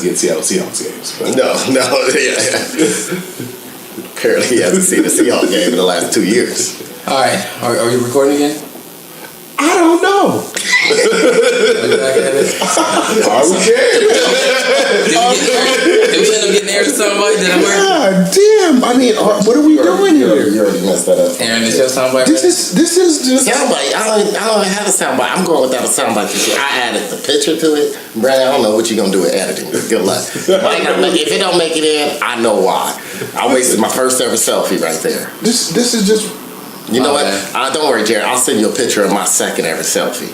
get Seattle Seahawks games. But. No, yeah. Apparently he hasn't seen a Seahawks game in the last 2 years. All right, are you recording again? I don't know. Are we good? Did we end up getting there to somebody? Did it work? God damn! I mean, what are we doing here? You already messed that up. Aaron, is your soundbite? This is just soundbite. I don't have a soundbite. I'm going without a soundbite this year. I added the picture to it. Brandon, I don't know what you're gonna do with editing. Good luck. If it don't make it in, I know why. I wasted my first ever selfie right there. This is just. You know what? Don't worry, Jared. I'll send you a picture of my second ever selfie.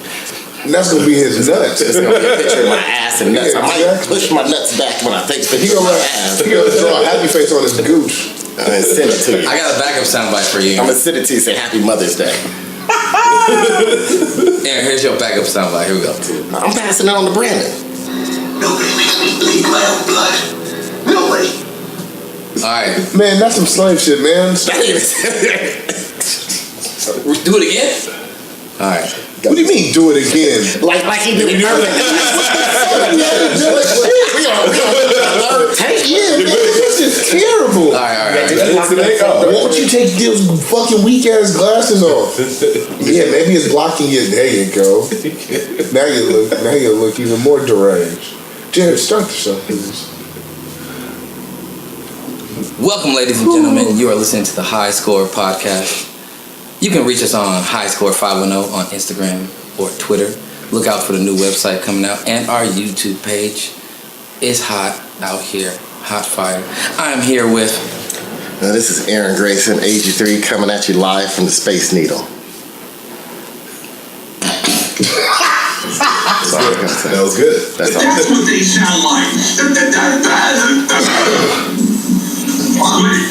And that's gonna be his nuts. It's gonna be a picture of my ass and nuts. Yeah, I might push my nuts back when I take pictures of my ass. He gonna draw a happy face on his gooch. I'm gonna send it to you. I got a backup soundbite for you. I'm gonna send it to you. Say Happy Mother's Day. Aaron, here's your backup soundbite. Here we go. I'm passing it on to Brandon. Nobody makes me bleed my own blood. Nobody. All right. Man, that's some slave shit, man. Do it again? Alright. What do you mean, do it again? like he did it perfect. This is terrible. Alright. Won't you take those fucking weak ass glasses off? Yeah, maybe it's blocking you. There you go. Now you look even more deranged. Jared, start the show, please. Welcome, ladies and gentlemen. You are listening to the High Score Podcast. You can reach us on HighScore510 on Instagram or Twitter. Look out for the new website coming out and our YouTube page. It's hot out here. Hot fire. I am here with... Now, this is Aaron Grayson, AG3, coming at you live from the Space Needle. That was good. That's what they sound like.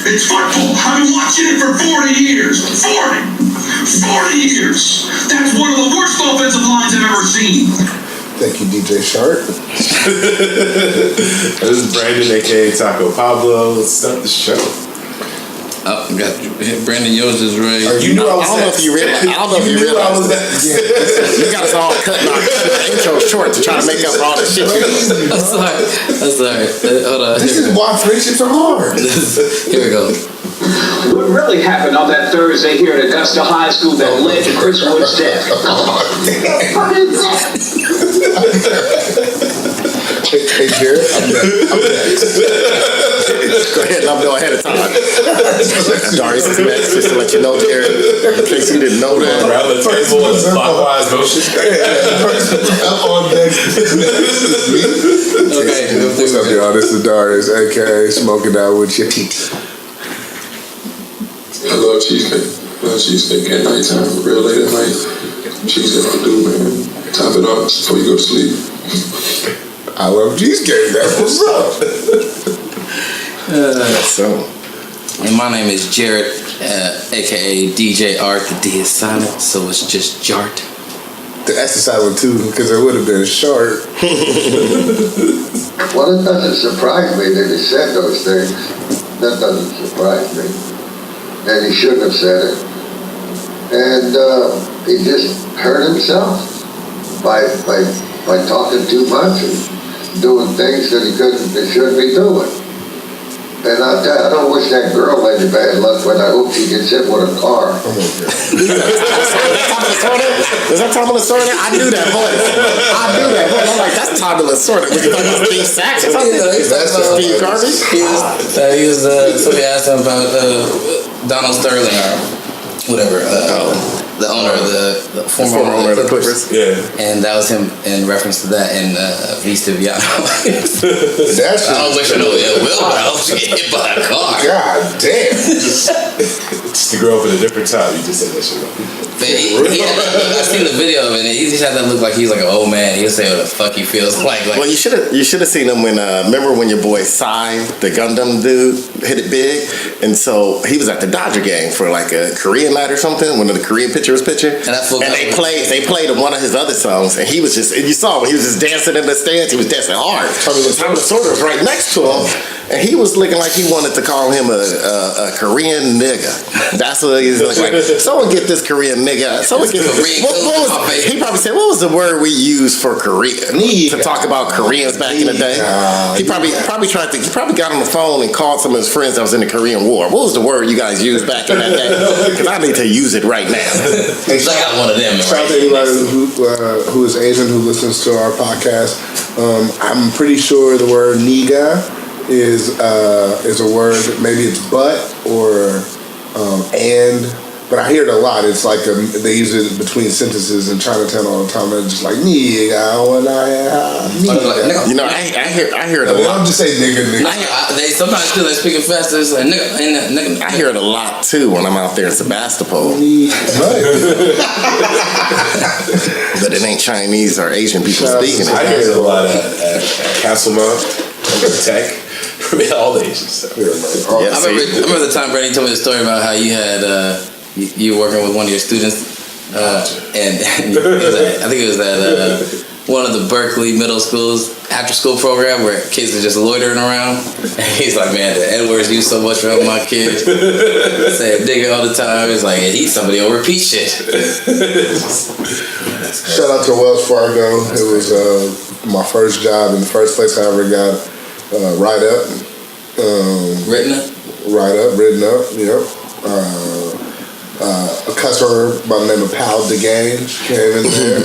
It's football. I've been watching it for 40 years. 40 years. That's one of the worst offensive lines I've ever seen. Thank you, DJ Sharp. This is Brandon, a.k.a. Taco Pablo. Let's start the show. Oh, got Brandon, yours is right. I don't know if you realize. You got us all cutting our intro short to try to make up all the shit. I'm sorry. Hold on. This is why friendships are hard. Here we go. What really happened on that Thursday here at Augusta High School that led to Chris Wood's death? Hey, Jared, I'm next. Go ahead, let me know ahead of time. Darius is next, just to let you know, Jared, in case you didn't know that. Around the table in clockwise motion. I'm on next. Okay. What's up, y'all? This is Darius, a.k.a. Smoking Out with your I love cheesecake. I love cheesecake at nighttime, real late at night. Cheesecake I do, man. Top it off before you go to sleep. I love cheesecake. That's what's up. So, and my name is Jared, aka DJ Art. The D is silent, so it's just Jart. The S is silent too, because it would have been short. Well, it doesn't surprise me that he said those things. That doesn't surprise me. And he shouldn't have said it. And he just hurt himself by talking too much and doing things that he shouldn't be doing. And I don't wish that girl any bad luck, but I hope she gets hit with a car. is that Tommy Lasorda? I knew that voice. I'm like, that's Tommy Lasorda. Was he talking about Steve Sachs or something? That's Steve Garvey? Somebody asked him about Donald Sterling or whatever. The owner of the former owner of the Clippers. Yeah. And that was him in reference to that in Vista Viano. I That's wish I knew Will get hit by a car. God damn. Just to grow up in a different time, you just said that shit. I seen the video of it, and he just had that look like he's like an old man. He'll say what the fuck he feels like. Well, you should have seen him when remember when your boy Psy, the Gundam dude, hit it big, and so he was at the Dodger game for like a Korean night or something. One of the Korean pitchers pitching, and they played one of his other songs, and he was just, and you saw him, he was just dancing in the stands. He was dancing hard. Tommy Lasorda was right next to him. and he was looking like he wanted to call him a Korean nigga. That's what he's looking like. Someone get this Korean nigga. Someone get he probably said, what was the word we used for Korean to talk about Koreans back in the day? He probably got on the phone and called some of his friends that was in the Korean War. What was the word you guys used back in that day? Because I need to use it right now. I got one of them. Shout out to anybody who is Asian who listens to our podcast. I'm pretty sure the word "niga" is a word. Maybe it's "but" or "and." But I hear it a lot. It's like they use it between sentences in Chinatown all the time. They're just like "nigga," You know, I hear it a lot. I'm just saying "nigga." They sometimes feel like speaking faster. It's like nigga. I hear it a lot too when I'm out there in Sebastopol. But it ain't Chinese or Asian people speaking it. I hear it a lot at Castlemont, Tech, all the Asian stuff. I remember the time Brady told me the story about how you had you were working with one of your students, and I think it was at one of the Berkeley middle schools after school program where kids are just loitering around. And he's like, man, the N-words used so much around my kids. Say nigga all the time. It's like, he's somebody will repeat shit. Shout out to Wells Fargo. It was my first job and the first place I ever got written up. Yep. A customer by the name of Pal DeGange came in there,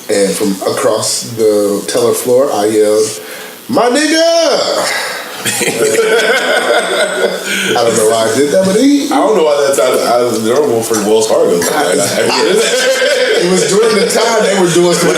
and from across the teller floor, I yelled, "My nigga!" I don't know why I did that, but I don't know why that's out of normal for Wells Fargo. It was during the time they were doing some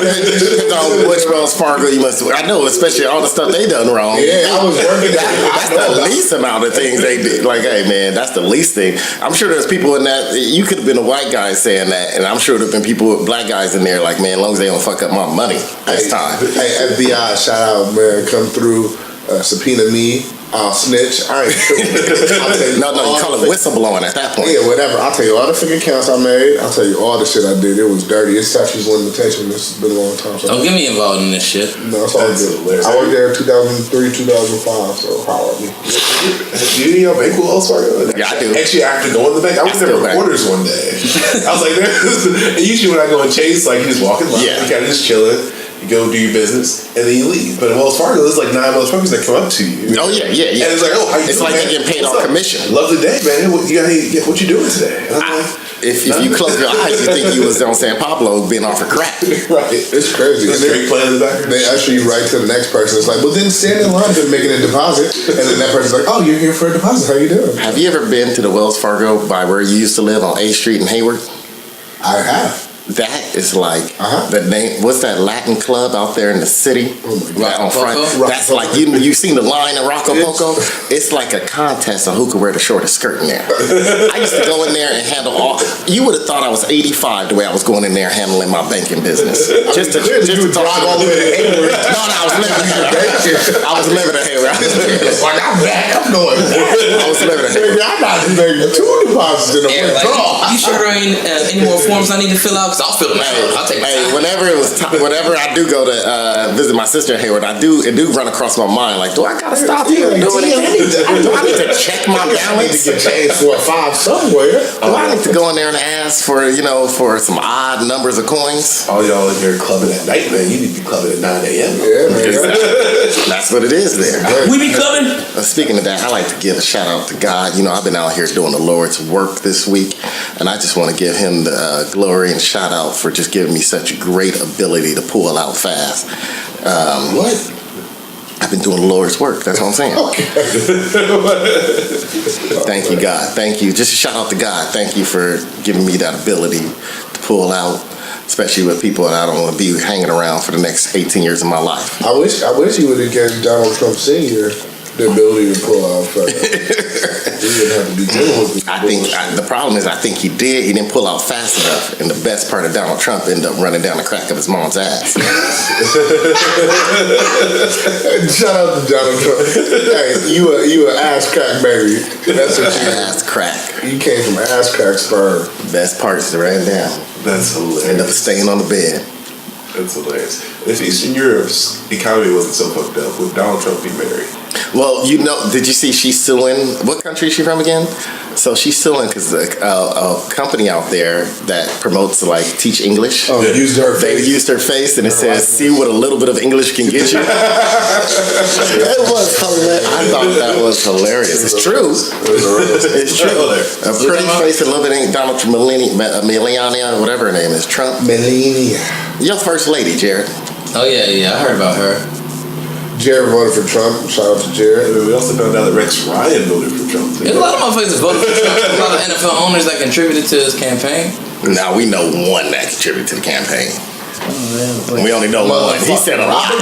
which Wells Fargo you must. I know, especially all the stuff they done wrong. Yeah, I was working. That's the least amount of things they did. Like, hey man, that's the least thing. I'm sure there's people in that. You could have been a white guy saying that, and I'm sure there've been people with black guys in there. Like, man, as long as they don't fuck up my money this time. Hey, FBI, shout out, man, come through. Subpoena me, I'll snitch. I ain't tripping. No, you call it whistleblowing at that point. Yeah, whatever. I'll tell you all the fucking accounts I made. I'll tell you all the shit I did. It was dirty. It's statute of limitation. This has been a long time. So don't get me involved in this shit. No, it's all good. I worked there in 2003, 2005, so holler at me. Do you know bank with Wells Fargo? Yeah, I do. Actually, I have to go in the bank. I was there for quarters one day. I was like, and usually when I go and chase, like, you just walk in line, you kind of just chilling. You go do your business, and then you leave. But in Wells Fargo, there's like 9 motherfuckers that come up to you. Oh, yeah. And it's like, oh, how you it's doing, like man? you're getting paid off commission. Lovely day, man. What you doing today? And I'm like, if you close your eyes, you think you was on San Pablo being off a crack. Right. It's crazy. It's great plan in the back. They usher you right to the next person. It's like, well, then stand in line to making a deposit. And then that person's like, oh, you're here for a deposit. How you doing? Have you ever been to the Wells Fargo by where you used to live on A Street in Hayward? I have. That is like the name. What's that Latin club out there in the city? Oh my God. On front. That's like you seen the line in Rocco Poco. It's like a contest on who could wear the shortest skirt in there. I used to go in there and handle all. You would have thought I was 85 the way I was going in there handling my banking business. Just to talk all the way to Hayward. No, I was living here. I was living in Hayward. Like, I'm back. I'm going. I was living in Hayward. I'm not making 2 deposits in a withdrawal. You sure there ain't any more forms I need to fill out? Cause I'll fill them out. I'll take my time. Whenever I do go to visit my sister in Hayward, it do run across my mind like, do I gotta stop here and do anything? Do I need to check my balance? To get paid for a 5 somewhere. Do I need to go in there and ask for some odd numbers of coins? All y'all in here clubbing at night, man. You need to be clubbing at 9 a.m. Yeah, man. That's what it is there. We be clubbing. Speaking of that, I like to give a shout out to God. You know, I've been out here doing the Lord's work this week, and I just want to give Him the glory and shout out for just giving me such a great ability to pull out fast. What? I've been doing the Lord's work. That's what I'm saying. Okay. Thank you, God. Thank you. Just a shout out to God. Thank you for giving me that ability to pull out, especially with people that I don't want to be hanging around for the next 18 years of my life. I wish you would have given Donald Trump Sr. the ability to pull out. We wouldn't have to be dealing with this. The problem is, I think he did. He didn't pull out fast enough, and the best part of Donald Trump ended up running down the crack of his mom's ass. Shout out to Donald Trump. Hey, you an ass crack baby. That's what you ass crack. You came from ass crack sperm. Best part is ran down. That's hilarious. End up staying on the bed. That's hilarious. If Eastern Europe's economy wasn't so fucked up, would Donald Trump be married? Well, did you see she's suing? What country is she from again? So she's suing because a company out there that promotes teach English. Oh, used her face. They used her face, and it says, "See what a little bit of English can get you." That was hilarious. I thought that was hilarious. It's true. It's true. A pretty face and a little bit of Donald Trump, Melania, whatever her name is, Trump. Melania. Your first lady, Jared. Oh yeah, I heard about her. Jared voted for Trump. Shout out to Jared. We also found out that Rex Ryan voted for Trump. There's a lot of motherfuckers that voted for Trump. A lot of NFL owners that contributed to his campaign. Now we know one that contributed to the campaign. We only know one. He said a lot.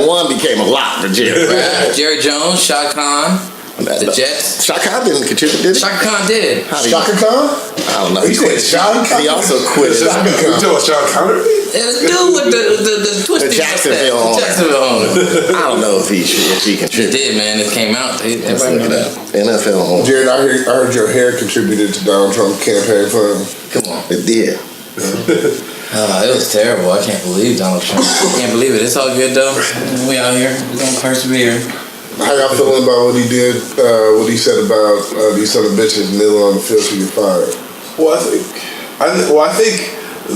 One became a lot for Jared. Jerry Jones, Shad Khan, the Jets. Shad Khan didn't contribute, did he? Shad Khan did. Shaka Khan? I don't know. He said Shaka Khan? He also quit. You talking about Sean Connery? Yeah, the dude with the twisted The Jacksonville owner. I don't know if he It contributed. did, man. It came out. Let's Everybody look knew it that. up. NFL owner. Jared, I heard your hair contributed to Donald Trump's campaign fund. Come on. It did. It was terrible. I can't believe Donald Trump. I can't believe it. It's all good though. We out here. We're gonna persevere. How y'all feeling about what he did? What he said about these son of bitches kneeling on the field to get fired? Well, I think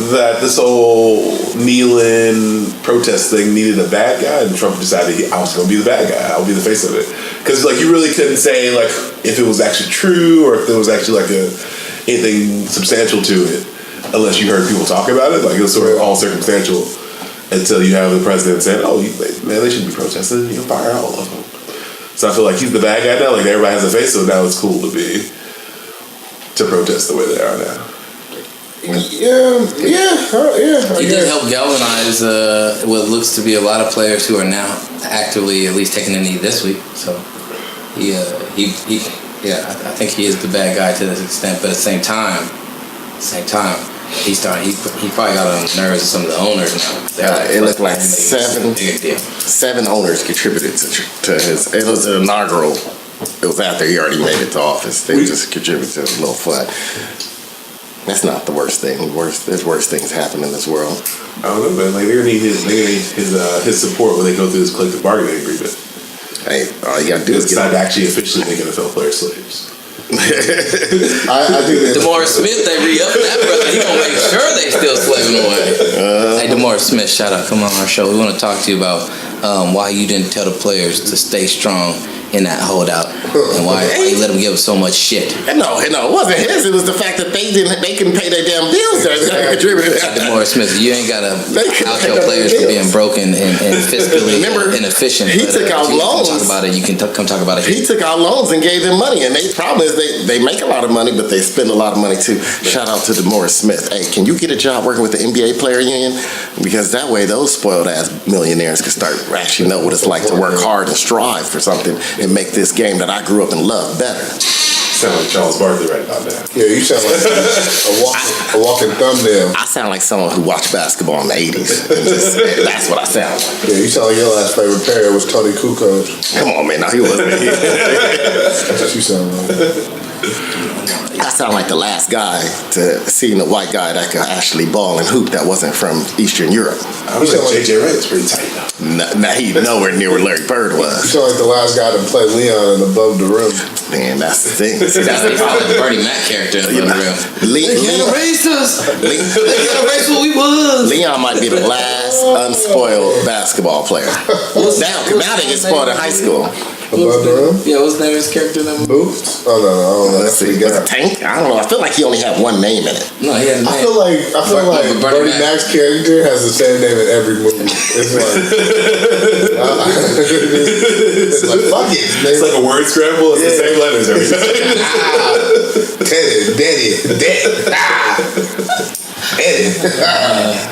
that this whole kneeling protest thing needed a bad guy, and Trump decided I was going to be the bad guy. I'll be the face of it. Because you really couldn't say if it was actually true or if there was actually anything substantial to it, unless you heard people talk about it. It was sort of all circumstantial until you have the president saying, "Oh, man, they shouldn't be protesting. Fire all of them." So I feel like he's the bad guy now. Everybody has a face, so now it's cool to protest the way they are now. Yeah. He did help galvanize what looks to be a lot of players who are now actively at least taking a knee this week. So I think he is the bad guy to this extent. But at the same time, he probably got on the nerves of some of the owners now. It looked like seven owners contributed to his. It was an inaugural. It was after he already made it to office. They just contributed to a little fun. That's not the worst thing. There's worse things happen in this world. I don't know, man. They're gonna need his support when they go through this collective bargaining agreement. Hey, all you gotta do is decide to actually officially make NFL players slaves. I think DeMaurice Smith, they re-up that brother. He gonna make sure they still slaving away. Hey, DeMaurice Smith, shout out. Come on our show. We want to talk to you about why you didn't tell the players to stay strong in that holdout, and why you let them give so much shit. No, it wasn't his. It was the fact that they couldn't pay their damn bills. DeMaurice Smith, you ain't gotta out your players for being broken and fiscally inefficient. He took out loans. Talk about it. You can come talk about it. He took out loans and gave them money, and the problem is they make a lot of money, but they spend a lot of money too. Shout out to DeMaurice Smith. Hey, can you get a job working with the NBA player union? Because that way those spoiled ass millionaires can start actually know what it's like to work hard and strive for something and make this game that I grew up and loved better. Sound like Charles Barkley right about that. Yeah, you sound like a walking thumbnail. I sound like someone who watched basketball in the 80s. That's what I sound like. Yeah, you sound like your last favorite player was Tony Kukoc. Come on, man. No, he wasn't. That's what you sound like. I sound like the last guy to seeing a white guy that could actually ball and hoop that wasn't from Eastern Europe. I was like JJ Redick's pretty tight though. Nah, he's nowhere near where Larry Bird was. You sound like the last guy to play Leon in Above the Rim. Man, that's the thing. See, that's the Bernie Mac character in the rim. They can't erase us. They can't erase what we was. Leon might be the last unspoiled basketball player. Now they get spoiled in high school. Above the Rim? Yeah, what's the name of his character? Boots? Oh, no, I don't know. Let's see. Was it Tank? I don't know. I feel like he only had one name in it. No, he had a name. I feel like Bernie Mac's character has the same name in every movie. It's like, it's like fuck it. It's like a word scramble. It's the same letters every time. Daddy.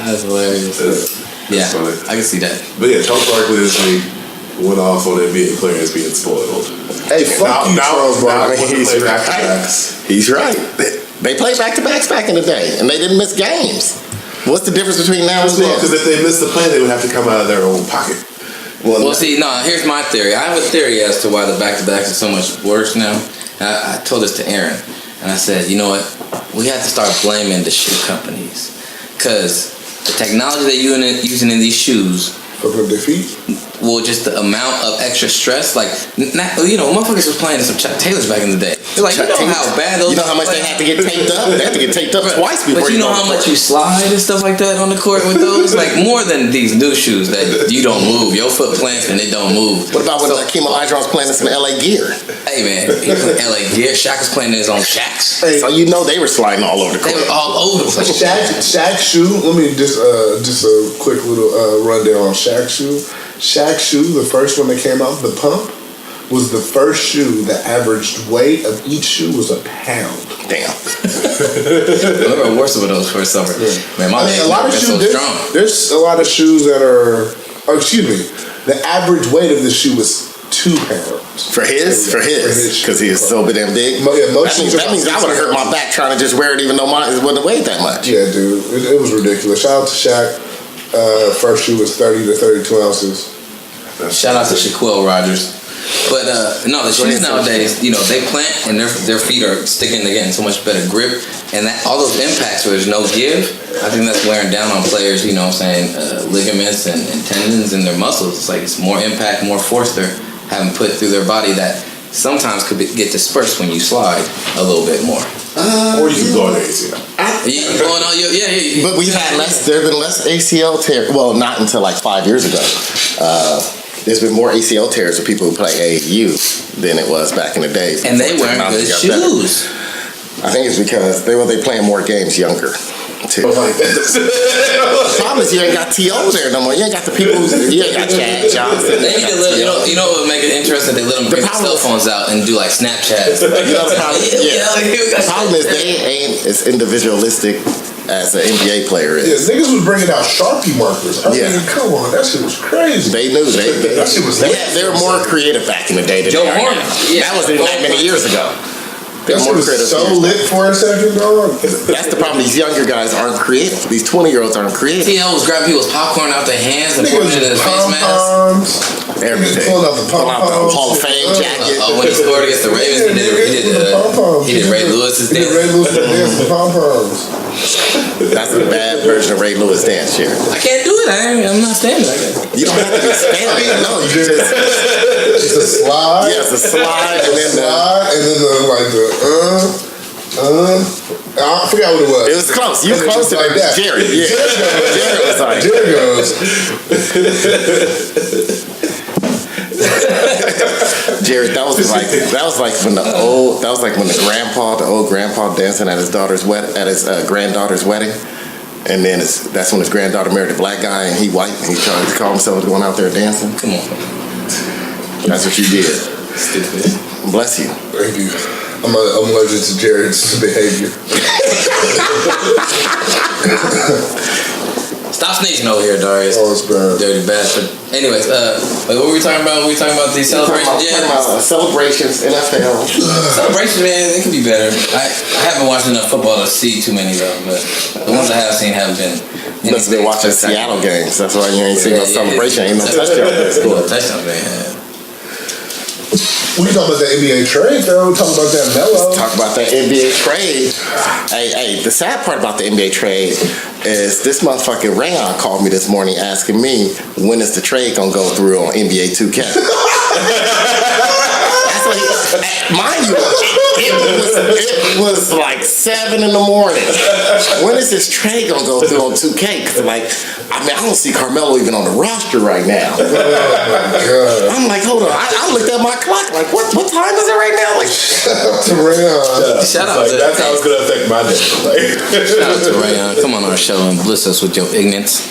That's hilarious. Yeah, funny. I can see that. But yeah, Charles Barkley this week went off on NBA players being spoiled. Hey, fuck you, Charles Barkley. He's right. They played back-to-backs back in the day, and they didn't miss games. What's the difference between now and then? Because if they missed the play, they would have to come out of their own pocket. Well, see, no, here's my theory. I have a theory as to why the back-to-backs are so much worse now. And I told this to Aaron, and I said, you know what? We have to start blaming the shoe companies. Because the technology they're using in these shoes... Fucking their feet? well, just the amount of extra stress, like, motherfuckers was playing in some Chuck Taylors back in the day. They're like, you know how bad those. You know how much they had to get taped up? They had to get taped up twice before. But you know how much you slide and stuff like that on the court with those, like more than these new shoes that you don't move. Your foot plants and it don't move. What about when Hakeem Olajuwon's playing in some LA gear? Hey man, he was in LA gear. Shaq was playing in his own Shaqs. Hey. So you know they were sliding all over the court. They were all over the place. Shaq's shoe. Let me just a quick little rundown on Shaq's shoe. Shaq's shoe, the first one that came out, the pump, was the first shoe. The average weight of each shoe was a pound. Damn. We were worse with those for summer. Man, my legs never been so strong. There's a lot of shoes that are. Oh, excuse me. The average weight of the shoe was 2 pounds. For his, because he is so damn big. That means I would have hurt my back trying to just wear it, even though mine wouldn't weigh that much. Yeah, dude, it was ridiculous. Shout out to Shaq. First shoe was 30 to 32 ounces. Shout out to Shaquille Rogers. But no, the shoes nowadays, they plant and their feet are sticking to getting so much better grip, and that all those impacts where there's no give, I think that's wearing down on players. You know what I'm saying? Ligaments and tendons and their muscles. It's like it's more impact, more force they're having put through their body that sometimes could get dispersed when you slide a little bit more. Or you can go on the ACL. But we've had less. There have been less ACL tears. Well, not until like 5 years ago. There's been more ACL tears for people who play AAU than it was back in the day. And they wearing good shoes. I think it's because they playing more games younger. Too. The problem is you ain't got T.O. there no more. You ain't got the people. You ain't got Chad Johnson. They need to let, you know what would make it interesting? They let them bring their cell phones out and do like Snapchats. You know the problem? The problem is they ain't as individualistic as an NBA player is. Yeah, niggas was bringing out Sharpie markers. I mean, come on, that shit was crazy. They knew that shit was. They were more creative back in the day than they are now. That wasn't that many years ago. That shit was so lit for a second, dog. That's the problem. These younger guys aren't creative. These 20-year-olds aren't creative. T.O. was grabbing people's popcorn out their hands and putting it in his face mask. Everything. Pulling out the pom-poms. Hall of Fame jacket. When he scored against the Ravens, he did Ray Lewis's dance. Ray Lewis dance with pom-poms. That's a bad version of Ray Lewis dance here. I can't do it. I'm not standing like that. You don't have to be standing. No, you just. It's a slide. Yeah, it's a slide, and then I forgot what it was. It was close. You were close to like that. Jerry. Yeah, Jerry was like. Jerry goes. Jerry, that was like when the old grandpa dancing at his granddaughter's wedding, and then that's when his granddaughter married a black guy and he white and he tried to call himself going out there dancing. Come on, that's what you did. Stupid. Bless you. Thank you. I'm allergic to Jared's behavior. Stop sneezing over here, Darius. Oh, it's bad. Dirty bastard. Anyways, what were we talking about? We were talking about these celebrations. Celebrations, NFL. Celebrations, man, they could be better. I haven't watched enough football to see too many of them, but the ones I have seen haven't been. You must have been watching Seattle games. That's why you ain't seen no celebration. Ain't no touchdown. No touchdown they had. We talking about the NBA trade, though. Talking about that Melo. Talk about that NBA trade. Hey, the sad part about the NBA trade is this motherfucking Rayon called me this morning asking me when is the trade gonna go through on NBA 2K. That's what mind you, it was like 7 in the morning. When is this trade gonna go through on 2K? Because I don't see Carmelo even on the roster right now. Oh my God. I'm like, hold on. I looked at my clock. Like, what time is it right now? Like, to Rayon. Shout out to that's how it's gonna affect my day. Shout out to Rayon. Come on our show and bliss us with your ignorance.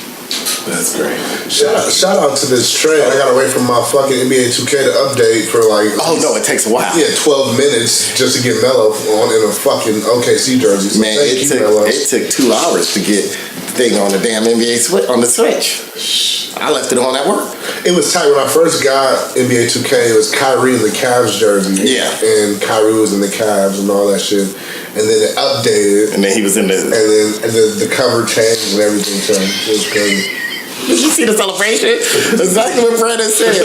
That's great. Shout out to this trade. I gotta wait for my fucking NBA 2K to update for like. Oh no, it takes a while. Yeah, 12 minutes just to get Melo on in a fucking OKC jersey. So man, it took 2 hours to get the thing on the damn NBA on the Switch. I left it on at work. It was tight when I first got NBA 2K. It was Kyrie in the Cavs jersey. Yeah, and Kyrie was in the Cavs and all that shit. And then it updated. And then he was in the. And then the cover changed and everything changed. It was crazy. He's see the celebration? Exactly what Brandon said.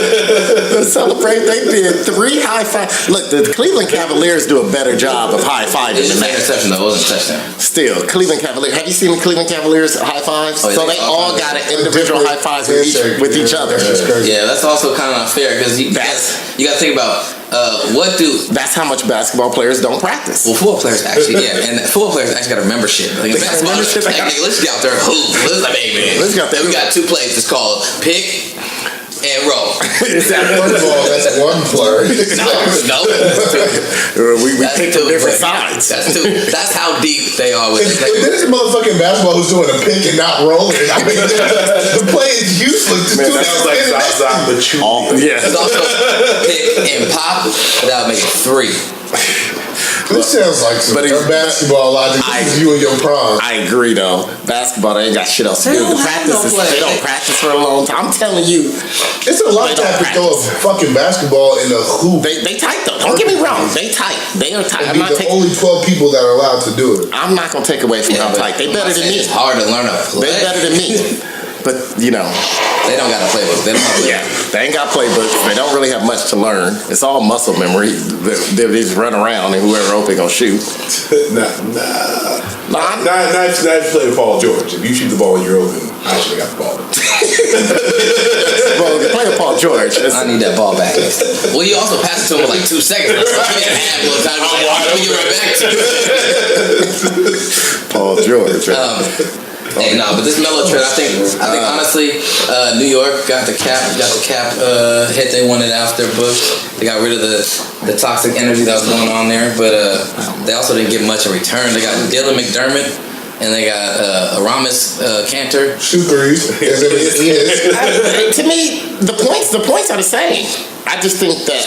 The celebration, they did 3 high fives. Look, the Cleveland Cavaliers do a better job of high fiving than that. Interception though, it wasn't a touchdown. Still, Cleveland Cavaliers. Have you seen the Cleveland Cavaliers high fives? Oh, yeah, so they all got an individual high fives with each other. Yeah, that's also kind of unfair because you got to think about That's how much basketball players don't practice. Well, football players actually, and football players actually got a membership. Like, basketball, let's get out there and hoop. Let's like, hey man, we got 2 plays. It's called pick and roll. First of all, that's one player. No. We pick from different sides. That's 2. That's how deep they are with it. If there's a motherfucking basketball who's doing a pick and not rolling, I mean, the play is useless. Man, that sounds like Zaza Pachulia. Yeah. It's also pick and pop. That would make it 3. This sounds like some basketball logic. This is you and your prom. I agree, though. Basketball, they ain't got shit else to do. They don't practice for a long time. I'm telling you, it's a lot of time to throw a fucking basketball in a hoop. They tight though. Don't get me wrong. They tight. They are tight. I'm not only 12 people that are allowed to do it. I'm not gonna take away from how tight. They better than me. It's hard to learn a play. They better than me. But they don't got a playbook. They ain't got playbooks. They don't really have much to learn. It's all muscle memory. They just run around and whoever open gonna shoot. Not if you play with Paul George. If you shoot the ball when you're open, I should have got the ball. Well, if you play with Paul George, I need that ball back. Well, you also pass it to him in like 2 seconds. I'll give you right back to Paul George. Hey, no, but this Melo trade, I think honestly, New York got the cap hit they wanted off their books. They got rid of the toxic energy that was going on there, but they also didn't get much in return. They got Dylan McDermott and they got Aramis Cantor. Shoot threes. To me, the points are the same. I just think that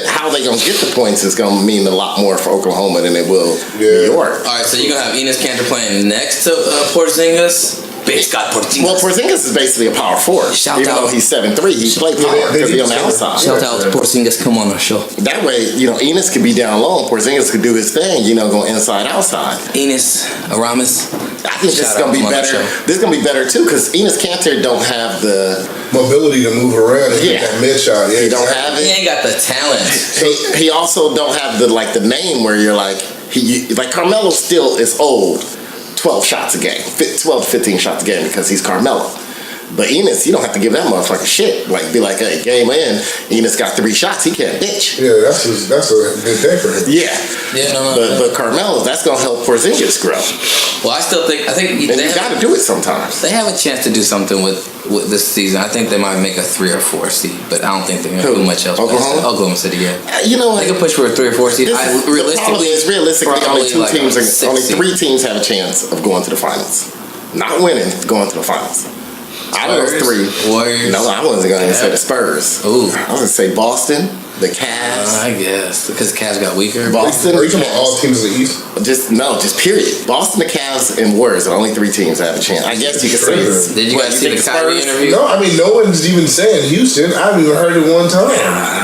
how they gonna get the points is gonna mean a lot more for Oklahoma than it will New York. All right, so you're gonna have Enes Kanter playing next to Porzingis. Big Scott Porzingis. Well, Porzingis is basically a power forward. Even though he's 7'3", he played power because he's on the outside. Shout out to Porzingis, come on the show. That way, Enes could be down low. Porzingis could do his thing. Go inside, outside. Enes, Aramis. I think this is gonna be better. This is gonna be better too because Enes Kanter don't have the mobility to move around and get that mid shot. Yeah, he don't have it. He ain't got the talent. He also don't have the name where you're like Carmelo still is old. 12 shots a game, 12 to 15 shots a game because he's Carmelo. But Enes, you don't have to give that motherfucker shit. Be like, hey, game in, Enes got 3 shots, he can't bitch. Yeah, that's a good day for him. Yeah. But Carmelo, that's gonna help Porzingis grow. Well, I think you got to do it sometimes. They have a chance to do something with this season. I think they might make a 3 or 4 seed, but I don't think they're gonna do much else. Oklahoma City, yeah. You know what? They could push for a 3 or 4 seed. Realistically, only 3 teams have a chance of going to the finals. Not winning, going to the finals. Out of those 3, Warriors. No, I wasn't going to say the Spurs. Ooh. I was going to say Boston, the Cavs. I guess because Cavs got weaker. Boston. Are you talking about all teams in the East? Just period. Boston, the Cavs, and Warriors are the only 3 teams that have a chance. I guess you could say. Did you guys see the Kyrie interview? No, I mean no one's even saying Houston. I haven't even heard it one time.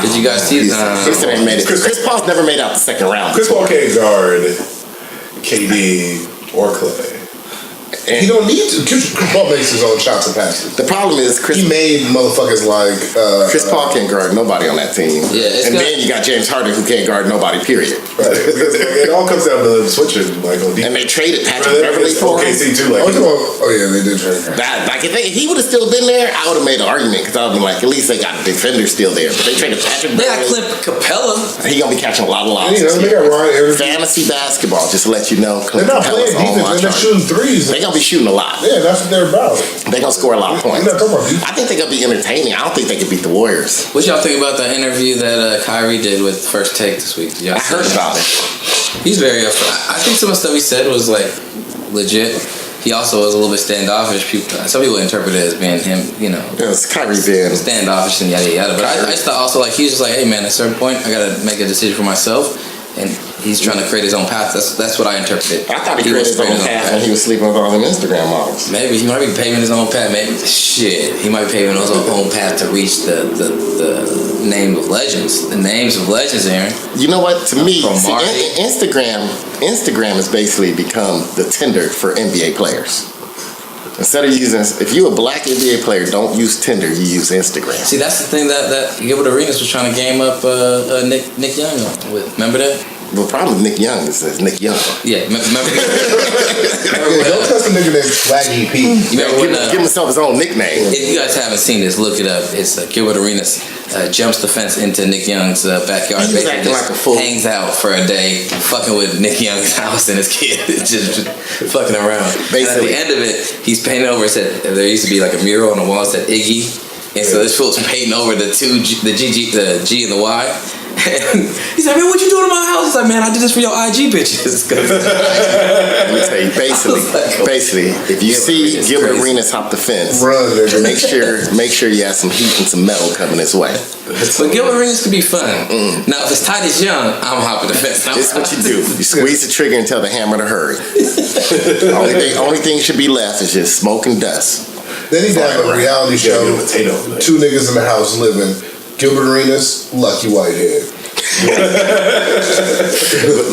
Did you guys see? Houston ain't made it. Chris Paul's never made out the second round. Chris Paul can't guard KD or Clay. He don't need to. Chris Paul makes his own shots and passes. The problem is he made motherfuckers like Chris Paul can't guard nobody on that team. Yeah, and then you got James Harden who can't guard nobody. Period. Right. It all comes down to switching on defense. And they traded Patrick Beverly for him. OKC too. They did trade him. If he would have still been there, I would have made an argument because I would have been like, at least they got a defender still there. But they traded Patrick Beverly. They got Clint Capella. He gonna be catching a lot of lobs. They got Ryan Fantasy basketball, just to let you know. They're not playing defense. They're shooting threes. They're gonna be shooting a lot. Yeah, that's what they're about. They're gonna score a lot of points. I think they're gonna be entertaining. I don't think they can beat the Warriors. What y'all think about the interview that Kyrie did with First Take this week? I heard about it. He's very upfront. I think some of the stuff he said was legit. He also was a little bit standoffish. Some people interpret it as being him, It's Kyrie being standoffish and yada yada. But I just thought also he was just like, hey man, at a certain point I gotta make a decision for myself. And he's trying to create his own path. That's what I interpreted. I thought he created his own path when he was sleeping with all them Instagram models. Maybe he might be paving his own path. Maybe he might be paving his own path to reach the name of legends. The names of legends, Aaron. You know what? To me, Instagram has basically become the Tinder for NBA players. Instead of using, if you're a black NBA player, don't use Tinder. You use Instagram. See, that's the thing that Gilbert Arenas was trying to game up Nick Young with. Remember that? The problem with Nick Young is Nick Young. Yeah, remember? Don't trust a nigga named Swaggy P. Give himself his own nickname. If you guys haven't seen this, look it up. It's Gilbert Arenas jumps the fence into Nick Young's backyard. He's acting like a fool. Hangs out for a day, fucking with Nick Young's house and his kid, just fucking around. Basically. And at the end of it, he's painting over. It said there used to be like a mural on the wall that said Iggy, and so this fool's painting over the G and the Y. And he's like, man, what you doing in my house? He's like, man, I did this for your IG bitches. Let me tell you, basically, if you see Gilbert Arenas hop the fence, make sure you have some heat and some metal coming his way. But Gilbert Arenas could be fun. Now, if it's Titus Young, I'm hopping the fence. This is what you do. You squeeze the trigger and tell the hammer to hurry. Only thing should be left is just smoke and dust. Then he'd have a reality show. Two niggas in the house living. Gilbert Arenas, Lucky Whitehead.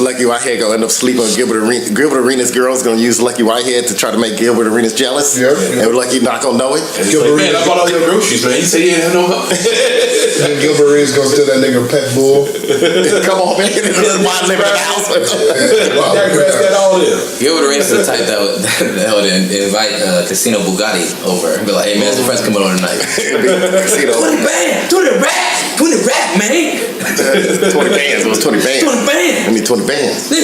Lucky Whitehead gonna end up sleeping with Gilbert Arenas. Gilbert Arenas' girl's gonna use Lucky Whitehead to try to make Gilbert Arenas jealous. Yep. And Lucky not gonna know it. Gilbert Arenas, man, I bought all your groceries, man. You said you didn't have no help. And Gilbert Arenas gonna steal that nigga pet bull. Come on, man. This is why I live in the house. Gilbert Arenas is the type that would invite Casino Bugatti over and be like, hey man, some friends coming on tonight. Casino. 20 bands, 20 rap, man. 20 bands. It was 20 bands. 20 bands. I need 20 bands. The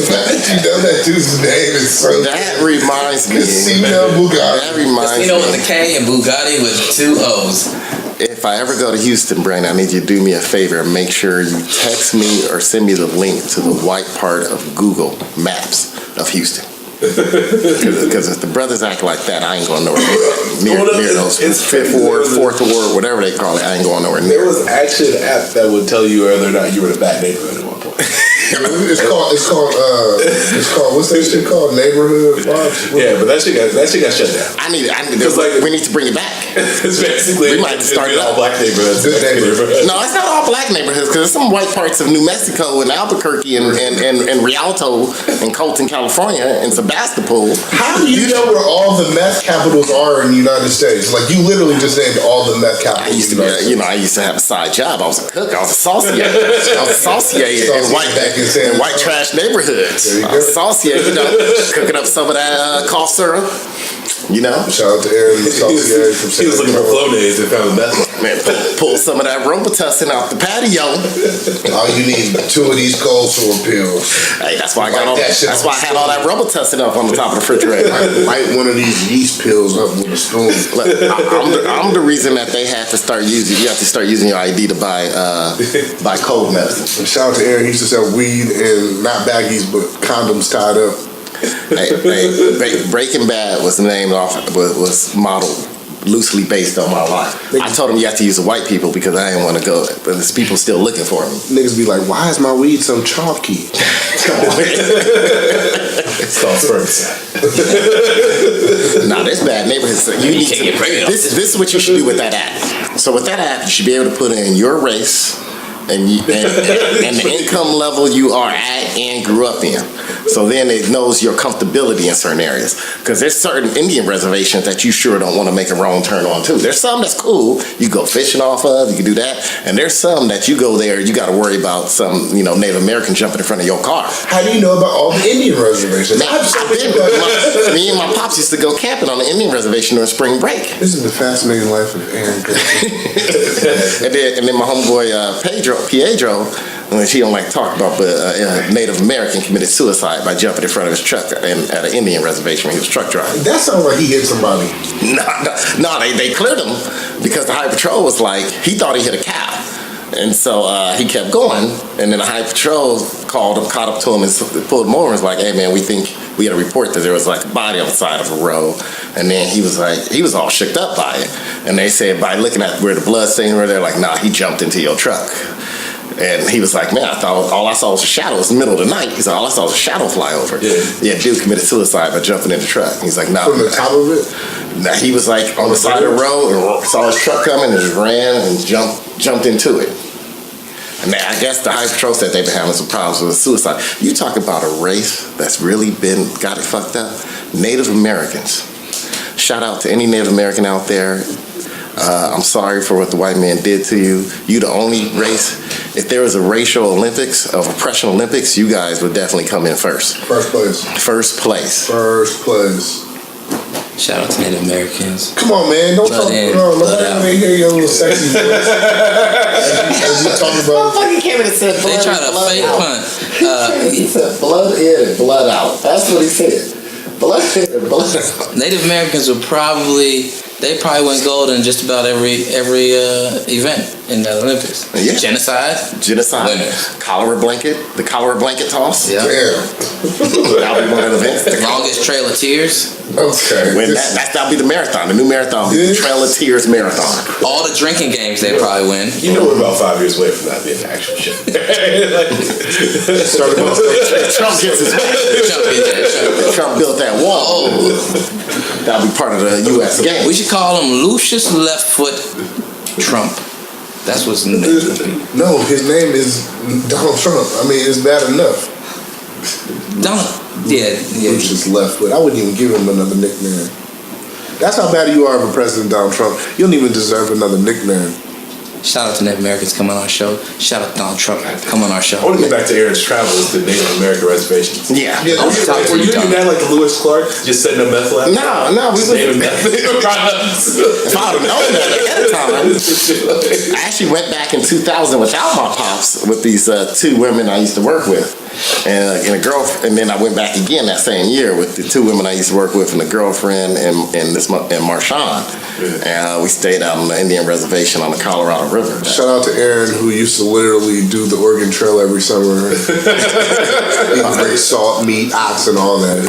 fact that you know that dude's name is so. That reminds me. Casino Bugatti. That reminds me. Casino with a K and Bugatti with 2 O's. If I ever go to Houston, Brandon, I need you to do me a favor and make sure you text me or send me the link to the white part of Google Maps of Houston. Because if the brothers act like that, I ain't going nowhere near those Fifth Ward, Fourth Ward, whatever they call it. I ain't going nowhere near. There was actually an app that would tell you whether or not you were in a bad neighborhood at one point. It's called what's that shit called? Neighborhood Watch? Yeah, but that shit got shut down. I need we need to bring it back. It's basically we might have to start it all up. black neighborhoods. No, it's not all black neighborhoods because there's some white parts of New Mexico and Albuquerque and Rialto and Colton, California and Sebastopol. How do you know where all the meth capitals are in the United States? Like you literally just named all the meth capitals. I used to have a side job. I was a cook. I was a saucier. in white trash neighborhoods. Saucier, cooking up some of that cough syrup. Shout out to Aaron the saucier from He was looking for flow days and found meth. Man, pull some of that Robitussin off the patio. All you need 2 of these cold sore pills. Hey, that's why I got all. That's why I had all that Robitussin up on the top of the refrigerator. Light one of these yeast pills up with a spoon. Look, I'm the reason that they had to start using. You have to start using your ID to buy cold medicine. Shout out to Aaron. He used to sell weed and not baggies, but condoms tied up. Breaking Bad was was modeled loosely based on my life. I told him you have to use the white people because I didn't want to go, but there's people still looking for me. Niggas be like, why is my weed so chalky? It's called sperms. Nah, this bad neighborhood. This is what you should do with that app. So with that app, you should be able to put in your race and the income level you are at and grew up in. So then it knows your comfortability in certain areas. Because there's certain Indian reservations that you sure don't want to make a wrong turn on too. There's some that's cool. You go fishing off of, you can do that. And there's some that you go there, you got to worry about some, Native American jumping in front of your car. How do you know about all the Indian reservations? Me and my pops used to go camping on the Indian reservation during spring break. This is the fascinating life of Aaron. and then my homeboy Piedro, which he don't like to talk about, but a Native American committed suicide by jumping in front of his truck at an Indian reservation when he was truck driving. That sounds like he hit somebody. No, they cleared him because the High Patrol was like, he thought he hit a cow. And so he kept going, and then the High Patrol caught up to him and pulled him over and was like, hey man, we think we had a report that there was like a body on the side of a road. And then he was all shook up by it. And they said by looking at where the blood stains were, they're like, nah, he jumped into your truck. And he was like, man, I thought all I saw was a shadow. It was the middle of the night. He said, all I saw was a shadow fly over. Yeah, dude committed suicide by jumping in the truck. He's like, no. From the top of it? Nah, he was like on the side of the road and saw his truck coming and just ran and jumped into it. And I guess the Highway Patrol said they've been having some problems with suicide. You talk about a race that's really got it fucked up. Native Americans. Shout out to any Native American out there. I'm sorry for what the white man did to you. You the only race. If there was a racial Olympics, of oppression Olympics, you guys would definitely come in first. First place. First place. First place. Shout out to Native Americans. Come on, man. Don't talk. No, nobody want to hear your little sexy voice. As you talk about. Motherfucker came in and said blood. They try to fake punt. He said blood in and blood out. That's what he said. Blood in and blood out. Native Americans would probably win gold in just about every event in the Olympics. Yeah. Genocide. Winners. The cholera blanket toss. Yeah. That'll be one of the events. The longest Trail of Tears. Okay. That'll be the marathon. The new marathon will be the Trail of Tears marathon. All the drinking games they probably win. You know we're about 5 years away from that being an actual shit. Trump gets his Trump built that wall. That'll be part of the U.S. game. We should call him Lucius Left Foot Trump. That's what's new. No, his name is Donald Trump. I mean, it's bad enough. Lucius Left Foot. I wouldn't even give him another nickname. That's how bad you are of a president, Donald Trump. You don't even deserve another nickname. Shout out to Native Americans, come on our show. Shout out to Donald Trump, come on our show. I want to get back to Aaron's travels to Native American Reservations. Yeah. Were you doing that like the Lewis Clark, just setting up meth labs? No, we were. If I'd have known that ahead of time, I actually went back in 2000 without my pops with these two women I used to work with. And a girlfriend, and then I went back again that same year with the two women I used to work with, and a girlfriend and Marshawn. And we stayed out on the Indian reservation on the Colorado River. Shout out to Aaron, who used to literally do the Oregon Trail every summer. He bring salt, meat, ox, and all that.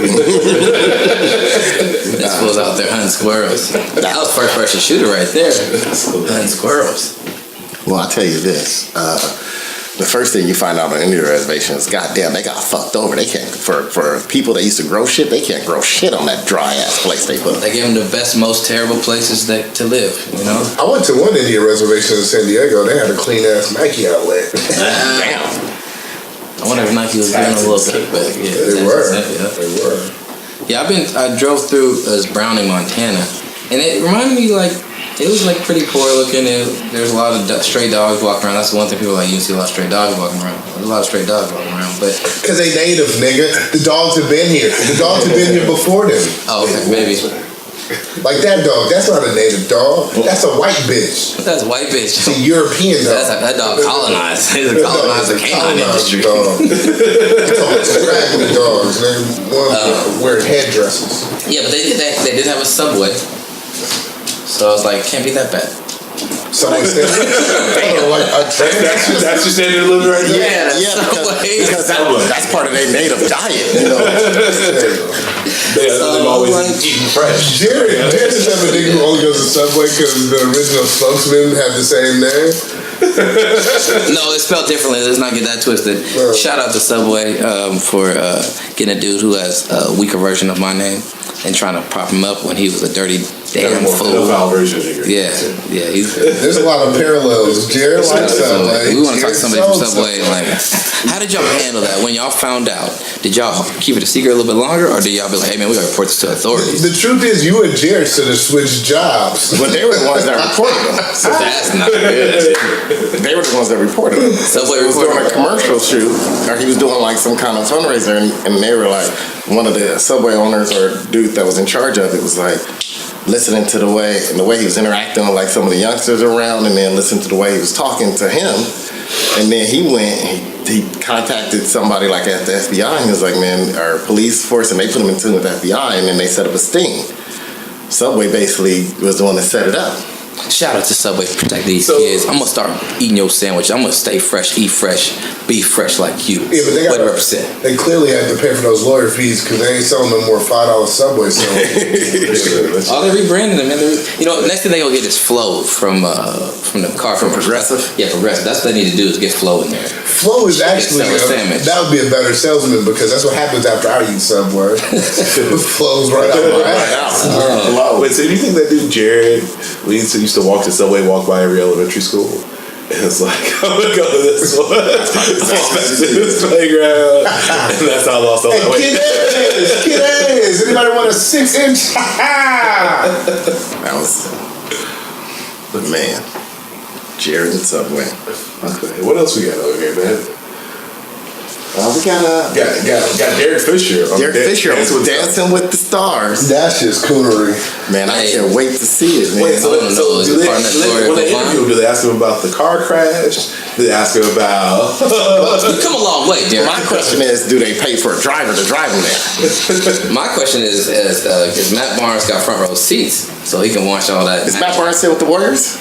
This fool's out there hunting squirrels. That was first person shooter right there. Hunting squirrels. Well, I'll tell you this. The first thing you find out on Indian reservations, goddamn, they got fucked over. They can't, for people that used to grow shit, they can't grow shit on that dry ass place they put. They gave them the best, most terrible places to live, you know? I went to one Indian reservation in San Diego. They had a clean ass Nike outlet. Damn. I wonder if Nike was doing a little kickback. Yeah, They were. Yeah, I drove through Browning, Montana, and it reminded me it was pretty poor looking. There's a lot of stray dogs walking around. That's the one thing people you see a lot of stray dogs walking around. There's a lot of stray dogs walking around, but because they native, nigga. The dogs have been here. The dogs have been here before them. Oh, okay, maybe. Like that dog. That's not a native dog. That's a white bitch. That's a white bitch. It's a European dog. That dog colonized. He's a colonized the canine industry. Dog. Raggedy dogs. They wearing headdresses. Yeah, but they did have a Subway. So I was like, can't be that bad. Subway standard? That's your standard of living right there? Yeah, because that's part of their native diet, you know. They've always eating fresh. Jerry is a nigga who only goes to Subway because the original spokesman had the same name. No, it's spelled differently. Let's not get that twisted. Shout out to Subway for getting a dude who has a weaker version of my name and trying to prop him up when he was a dirty damn fool. Yeah. There's a lot of parallels. Jared likes Subway. We want to talk to somebody from Subway. How did y'all handle that when y'all found out? Did y'all keep it a secret a little bit longer, or did y'all be like, "Hey man, we gotta report this to authorities"? The truth is, you and Jared should have switched jobs. But they were the ones that reported them. So that's not good. They were the ones that reported them. Subway was doing a commercial shoot, or he was doing some kind of fundraiser, and they were like, one of the Subway owners or dude that was in charge of it was like listening to the way he was interacting with some of the youngsters around, and then listening to the way he was talking to him, and then he contacted somebody at the FBI, and he was like, man, our police force, and they put him in tune with the FBI, and then they set up a sting. Subway basically was the one that set it up. Shout out to Subway for protecting these kids. I'm gonna start eating your sandwich. I'm gonna stay fresh, eat fresh, be fresh like you. Yeah, but they represent. They clearly have to pay for those lawyer fees because they ain't selling no more $5 Subway sandwiches. Oh, they're rebranding them, man. Next thing they gonna get is Flow from the car from Progressive. Yeah, Progressive. That's what they need to do is get Flow in there. Flow is actually that would be a better salesman because that's what happens after I eat Subway. Flow's right out my ass. Wait, so do you think that dude Jared used to walk to Subway, walk by every elementary school? It's like, I'm gonna go to this one. This playground. And that's how I lost all that weight. Kid ass. Anybody want a 6-inch? That was, man. Jared and Subway. Okay, what else we got over here, man? We got Derek Fisher. Derek Fisher was Dancing with the Stars. That's just coonery. Man, I can't wait to see it, man. Wait, so when they interview, do they ask him about the car crash? Do they ask him about... You come a long way, Derek. My question is, do they pay for a driver to drive him there? My question is Matt Barnes got front row seats so he can watch all that? Is Matt Barnes still with the Warriors?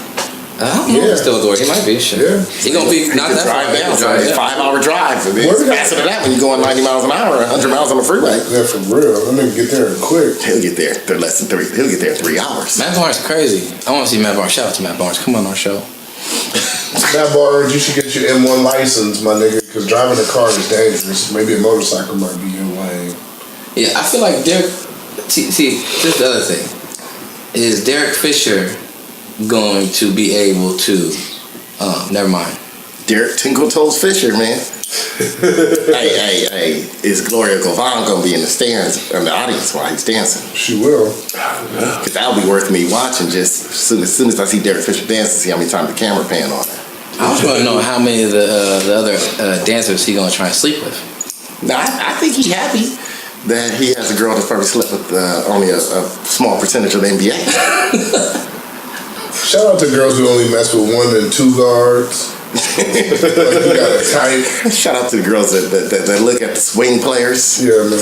I don't know if he's still with the Warriors. He might be, sure. Yeah. He gonna be not that far down. So it's a 5-hour drive. It's faster than that when you're going 90 miles an hour, 100 miles on the freeway. Yeah, for real. That nigga get there quick. He'll get there. They're less than 3. He'll get there in 3 hours. Matt Barnes is crazy. I want to see Matt Barnes. Shout out to Matt Barnes. Come on our show. Matt Barnes, you should get your M1 license, my nigga, because driving a car is dangerous. Maybe a motorcycle might be your lane. Yeah, I feel like Derek. See, this is the other thing. Is Derek Fisher going to be able to? Never mind. Derek Tinkle Toes Fisher, man. hey, is Gloria Govan gonna be in the stands in the audience while he's dancing? She will. Cause that'll be worth me watching. Just as soon as I see Derek Fisher dance, to see how many times the camera pan on it. I just want to know how many of the other dancers he gonna try and sleep with. Now, I think he's happy that he has a girl that's probably slept with only a small percentage of the NBA. Shout out to girls who only mess with 1 and 2 guards. Like you got a type. Shout out to the girls that look at the swing players. Yeah, man.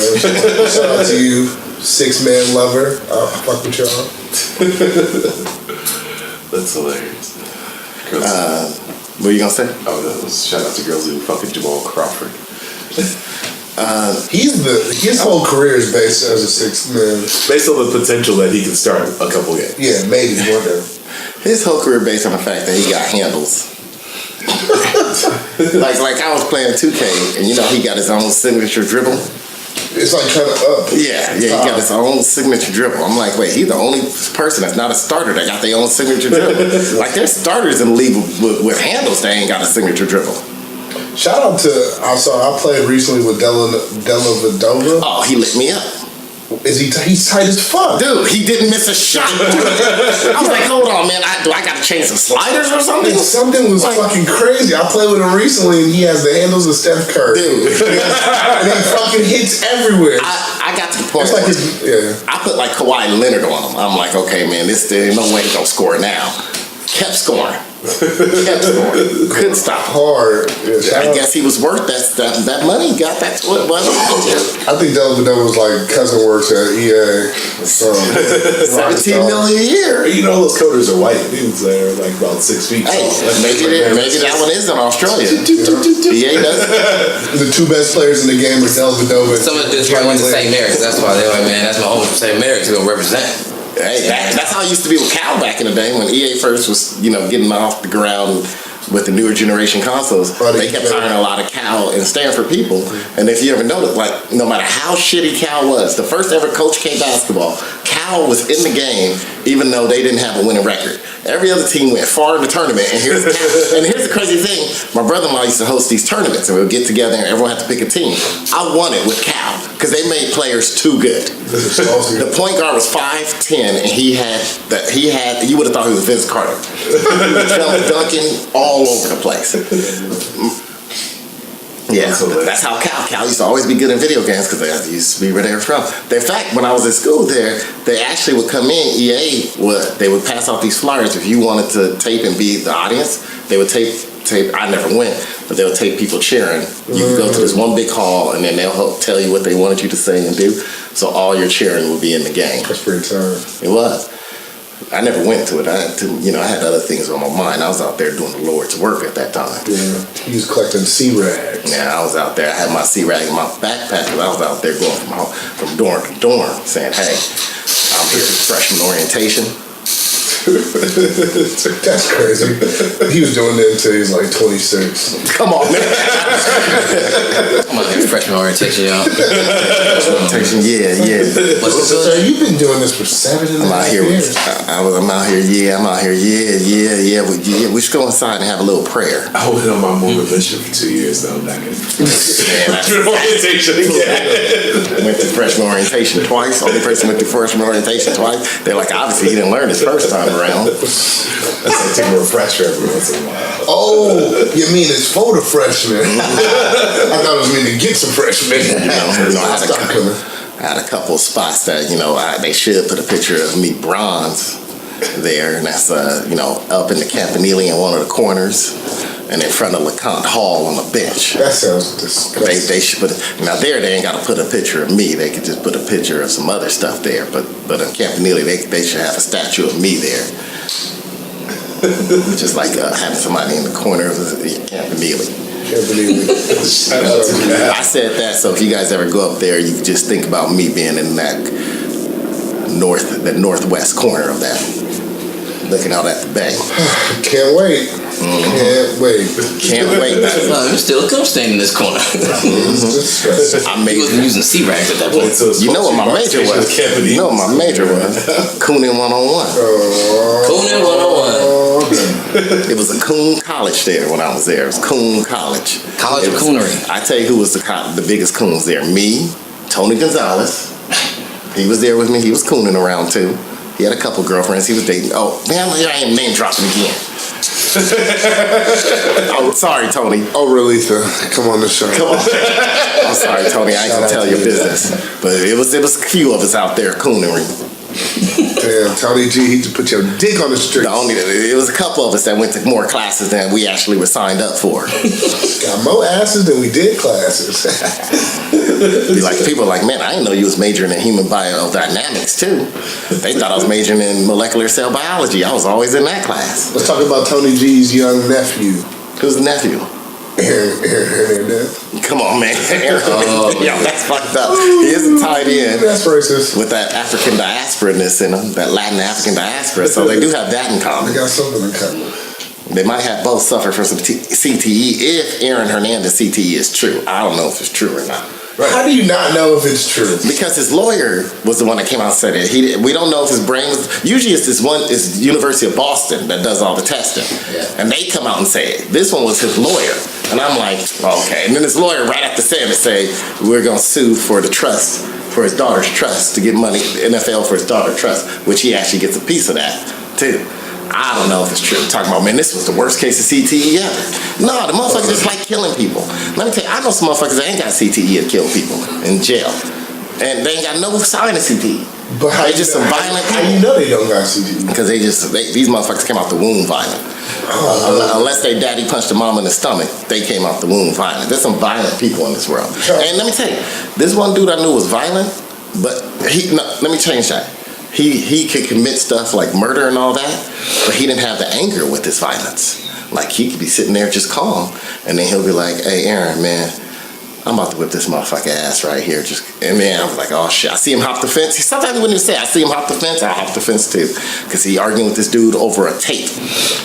Shout out to you, 6-man lover. I'll fuck with y'all. That's hilarious. What are you gonna say? Oh, no, shout out to girls who fucking Jamal Crawford. His whole career is based as a 6-man. Based on the potential that he can start a couple games. Yeah, maybe whatever. His whole career based on the fact that he got handles. like I was playing 2K, and you know he got his own signature dribble. It's like kind of up. Yeah, he got his own signature dribble. I'm like, wait, he's the only person that's not a starter that got their own signature dribble. Like there's starters in the league with handles that ain't got a signature dribble. Shout out to I played recently with Della Vadova. Oh, he lit me up. He's tight as fuck. Dude, he didn't miss a shot. I was like, hold on, man. Do I got to change some sliders or something? Something was fucking crazy. I played with him recently, and he has the handles of Steph Curry. Dude. And he fucking hits everywhere. I got to the point where I put like Kawhi Leonard on him. I'm like, okay, man, there's no way he's going to score now. Kept scoring. Couldn't stop. Hard. I guess he was worth that money. Got that. What was it? I think Della Vadova was like cousin works at EA. So $17 million a year. You know those coders are white dudes that are like about 6 feet. Hey, maybe that one is in Australia. EA does. The 2 best players in the game are Della Vadova. Some of the dudes probably went to St. Mary's. That's why they're like, man, that's my home from St. Mary's. He's gonna represent. Hey, that's how it used to be with Cal back in the day when EA first was, getting off the ground with the newer generation consoles. They kept hiring a lot of Cal and Stanford people. And if you ever noticed, like, no matter how shitty Cal was, the first ever Coach K basketball, Cal was in the game even though they didn't have a winning record. Every other team went far in the tournament. And here's the crazy thing. My brother-in-law used to host these tournaments and we would get together and everyone had to pick a team. I won it with Cal because they made players too good. The point guard was 5'10", and he had you would have thought he was Vince Carter. He was dunking all over the place. Yeah, that's how Cal used to always be good in video games because they used to be where they were from. In fact, when I was at school there, they actually would come in. EA would pass out these flyers if you wanted to tape and be the audience. They would tape. I never went, but they would tape people cheering. You could go to this one big hall, and then they'll help tell you what they wanted you to say and do. So all your cheering would be in the game. That's pretty tight. It was. I never went to it. I had other things on my mind. I was out there doing the Lord's work at that time. Yeah, he was collecting C-rags. Yeah, I was out there. I had my C-rag in my backpack, and I was out there going from dorm to dorm saying, hey, I'm here for freshman orientation. That's crazy. He was doing that until he was like 26. Come on, man. I'm out here freshman orientation, y'all. Yeah. So you've been doing this for 7.5 years. I'm out here. Yeah. We should go inside and have a little prayer. I went on my Mormon mission for 2 years though. Back in freshman orientation again. Went to freshman orientation twice. Only person went to freshman orientation twice. They're like, obviously he didn't learn his first time around. That's like taking a refresher every once in a while. Oh, you mean it's for the freshmen? I thought it was mean to get some freshmen. I had a couple of spots that they should put a picture of me bronze there, and that's up in the campanile in one of the corners, and in front of LeConte Hall on the bench. That sounds disgusting. They should put they ain't got to put a picture of me. They could just put a picture of some other stuff there. But in campanile, they should have a statue of me there. Just like having somebody in the corner of the campanile. I said that, so if you guys ever go up there, you can just think about me being in that northwest corner of that, looking out at the bay. Can't wait. Can't wait. There's still a cum stain in this corner. I wasn't using C-rags at that point. You know what my major was? Cooning 101. Cooning 101. It was a coon college there when I was there. It was Coon College. College of Coonery. I tell you who was the biggest coons there. Me, Tony Gonzalez. He was there with me. He was cooning around too. He had a couple girlfriends. He was dating. Oh, man, I ain't name dropping again. Oh, sorry, Tony. Oh, Relitha, come on the show. Come on. I'm sorry, Tony. I ain't gonna tell your business. But it was a few of us out there cooning. Damn, Tony G, he just put your dick on the street. It was a couple of us that went to more classes than we actually were signed up for. Got more asses than we did classes. People are like, man, I didn't know you was majoring in human biodynamics too. They thought I was majoring in molecular cell biology. I was always in that class. Let's talk about Tony G's young nephew. Who's the nephew? Aaron. Come on, man. Yo, that's fucked up. He isn't tied in. That's racist. With that African diaspora-ness in him, that Latin African diaspora. So they do have that in common. They got something in common. They might have both suffered from some CTE if Aaron Hernandez CTE is true. I don't know if it's true or not. Right. How do you not know if it's true? Because his lawyer was the one that came out and said it. We don't know if his brain was. Usually it's it's University of Boston that does all the testing. Yeah. And they come out and say it. This one was his lawyer. And I'm like, okay. And then his lawyer right after saying it say, we're going to sue for the trust, for his daughter's trust, to get money, NFL for his daughter's trust, which he actually gets a piece of that too. I don't know if it's true. Talking about, man, this was the worst case of CTE ever. No, the motherfuckers just like killing people. Let me tell you, I know some motherfuckers that ain't got CTE that kill people in jail. And they ain't got no sign of CTE. But how they just some violent people. How you know they don't got CTE? Because these motherfuckers came out the womb violent. Unless they daddy punched the mom in the stomach, they came out the womb violent. There's some violent people in this world. And let me tell you, this one dude I knew was violent, but let me change that. He could commit stuff like murder and all that, but he didn't have the anger with his violence. Like, he could be sitting there just calm, and then he'll be like, hey, Aaron, man, I'm about to whip this motherfucker ass right here. And man, I was like, oh shit. I see him hop the fence. Sometimes he wouldn't even say, I see him hop the fence, I'll hop the fence too. Because he arguing with this dude over a tape.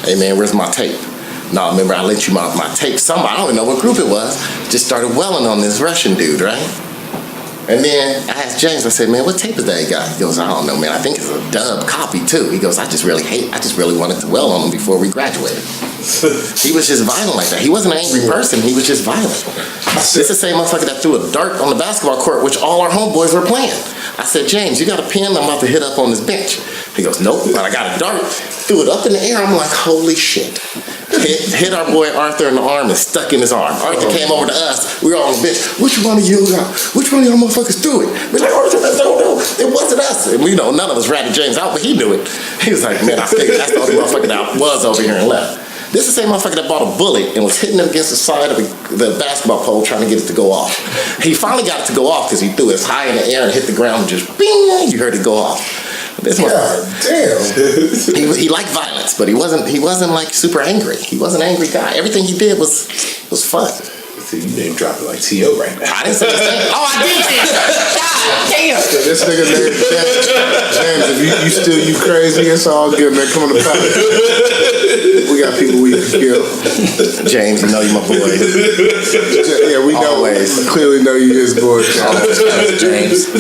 Hey man, where's my tape? No, remember I lent you my tape. Somebody, I don't even know what group it was, just started welling on this Russian dude, right? And then I asked James, I said, man, what tape is that he got? He goes, I don't know, man. I think it's a dub copy too. He goes, I just really wanted to well on him before we graduated. He was just violent like that. He wasn't an angry person, he was just violent. This is the same motherfucker that threw a dart on the basketball court, which all our homeboys were playing. I said, James, you got a pen? I'm about to hit up on this bench. He goes, nope, but I got a dart. Threw it up in the air. I'm like, holy shit. Hit our boy Arthur in the arm and stuck in his arm. Arthur came over to us. We were all on the bench. Which one of y'all motherfuckers threw it? We're like, Arthur, I don't know. It wasn't us. And we know none of us ratted James out, but he knew it. He was like, man, I figured that's the other motherfucker that was over here and left. This is the same motherfucker that bought a bullet and was hitting it against the side of the basketball pole trying to get it to go off. He finally got it to go off because he threw it high in the air and hit the ground and just bing, you heard it go off. God damn. He liked violence, but he wasn't like super angry. He wasn't an angry guy. Everything he did was fun. See, you name dropping like T.O. right now. I didn't say that. Oh, I did say that. God damn. This nigga named James, if you crazy, it's all good, man. Come on the pod. We got people we can kill. James, you know you my boy. Yeah, we know. Always. Clearly know you his boy.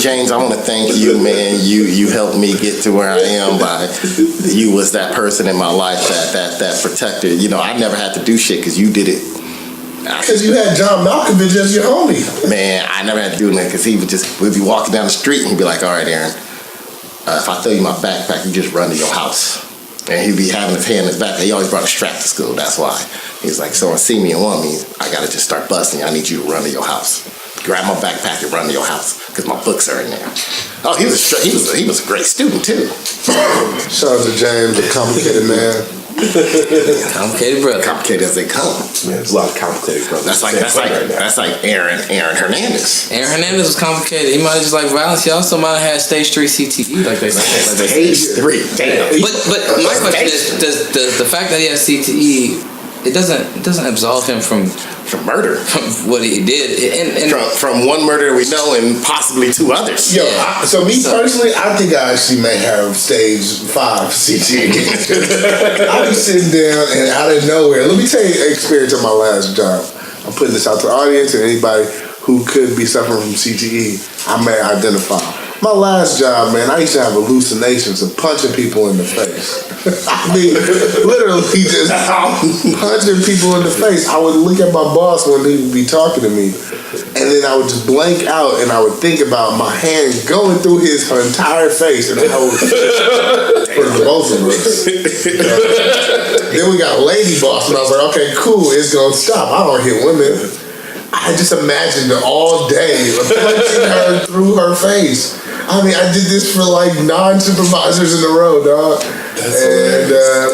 James, I want to thank you, man. You helped me get to where I am by you was that person in my life that protector. You know, I never had to do shit because you did it. Because you had John Malkovich as your homie. Man, I never had to do that because we'd be walking down the street and he'd be like, all right, Aaron, if I throw you my backpack, you just run to your house. And he'd be having his hand in his back. He always brought a strap to school, that's why. He's like, someone see me and want me, I gotta just start busting. I need you to run to your house. Grab my backpack and run to your house because my books are in there. Oh, he was a great student too. Shout out to James, a complicated man. Complicated brother. Complicated as they come. Man, there's a lot of complicated brothers. That's like Aaron Hernandez. Aaron Hernandez was complicated. He might have just like violence. He also might have had stage 3 CTE. Like they Stage 3. Damn. But my question is, does the fact that he has CTE, it doesn't absolve him from murder, from what he did, and from one murder we know and possibly 2 others. Yo, personally, I think I actually may have stage 5 CTE. I'll be sitting down and out of nowhere. Let me tell you an experience of my last job. I'm putting this out to the audience and anybody who could be suffering from CTE, I may identify. My last job, man, I used to have hallucinations of punching people in the face. I mean, literally just punching people in the face. I would look at my boss when he would be talking to me, and then I would just blank out, and I would think about my hand going through his entire face, and I would for both of us. Then we got a lady boss, and I was like, okay, cool, it's gonna stop. I don't hit women. I just imagined her all day punching her through her face. I mean, I did this for like 9 supervisors in a row, dog.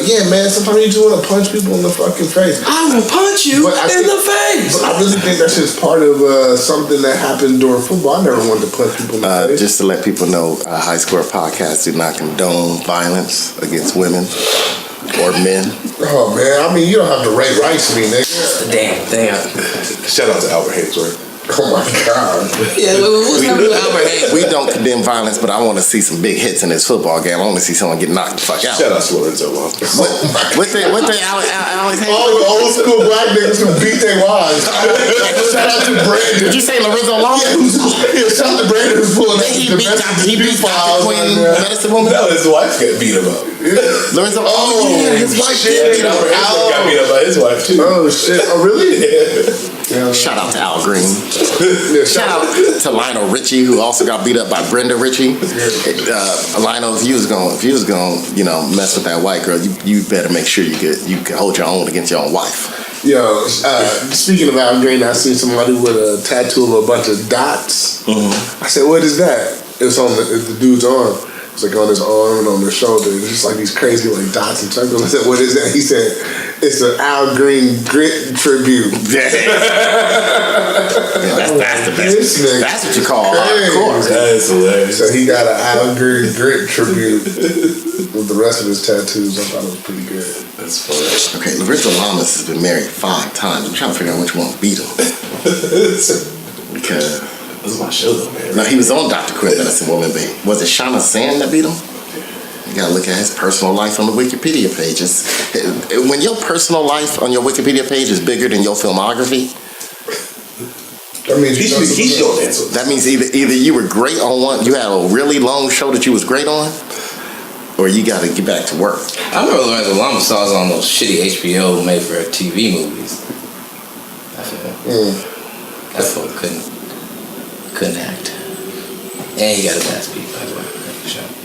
Yeah, man, sometimes you just want to punch people in the fucking face. I will punch you in the face. But I really think that's just part of something that happened during football. I never wanted to punch people in the face. Just to let people know, High Score Podcast do not condone violence against women or men. Oh, man, I mean, you don't have to rate rights me, nigga. Damn. Shout out to Albert Haynesworth. Oh my God. Yeah, what's happening with Albert Haynes? We don't condemn violence, but I want to see some big hits in this football game. I want to see someone get knocked the fuck out. Shout out to Lorenzo Long. What they Alex Haynes? All the old school black niggas who beat their wives. Shout out to Brandon. Did you say Lorenzo Long? Yeah, shout out to Brandon who's pulling up He beat Dr. Quinn, medicine woman? No, his wife got beat him up. Lorenzo, his wife did beat him up. Got beat up by his wife too. Oh shit! Oh really? Yeah. Shout out to Al Green. Shout out to Lionel Richie, who also got beat up by Brenda Richie. Lionel, if you was going, mess with that white girl, you better make sure you can hold your own against your own wife. Yo, speaking of Al Green, I seen somebody with a tattoo of a bunch of dots. Mm-hmm. I said, "What is that?" It's on the dude's arm. It's like on his arm and on their shoulder. It's just like these crazy like dots and circles. I said, "What is that?" He said, "It's an Al Green grit tribute." That's the best. That's what you call hardcore. That is hilarious. So he got an Al Green grit tribute with the rest of his tattoos. I thought it was pretty good. That's funny. Okay, Lorenzo Lamas has been married 5 times. I'm trying to figure out which one beat him. Because this is my show though, man. No, he was on Dr. Quinn, Medicine Woman, but was it Shauna Sand that beat him? You gotta look at his personal life on the Wikipedia pages. When your personal life on your Wikipedia page is bigger than your filmography, that means he's showing answers. That means either you were great on one, you had a really long show that you was great on, or you gotta get back to work. I remember Lorenzo Lamas saw us on those shitty HBO made for TV movies. That fool couldn't act. And he got his ass beat, by the way.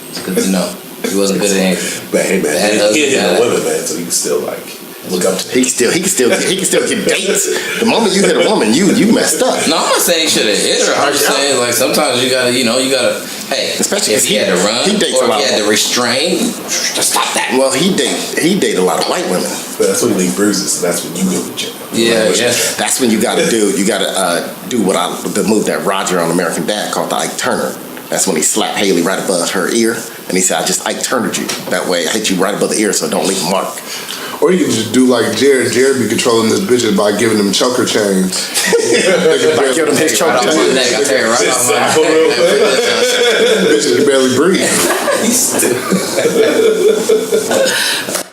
It's good to know. He wasn't good at anything. But hey man, he hit a woman, man, so you can still like look up to him. He can still get dates. The moment you hit a woman, you messed up. No, I'm not saying he should have hit her. I'm just saying like sometimes you gotta hey, especially if he had to run or if he had to restrain, just stop that. Well, he dated a lot of white women. But that's when you leave bruises, and that's when you go to jail. Yeah. That's when you gotta do the move that Roger on American Dad called the Ike Turner. That's when he slapped Haley right above her ear, and he said, "I just Ike Turnered you. That way, I hit you right above the ear, so it don't leave a mark." Or you can just do like Jared. Jared be controlling this bitches by giving them choker chains. Like give them his choker Right off my neck. I tell you, right off my neck. Bitches can barely breathe. He's stupid.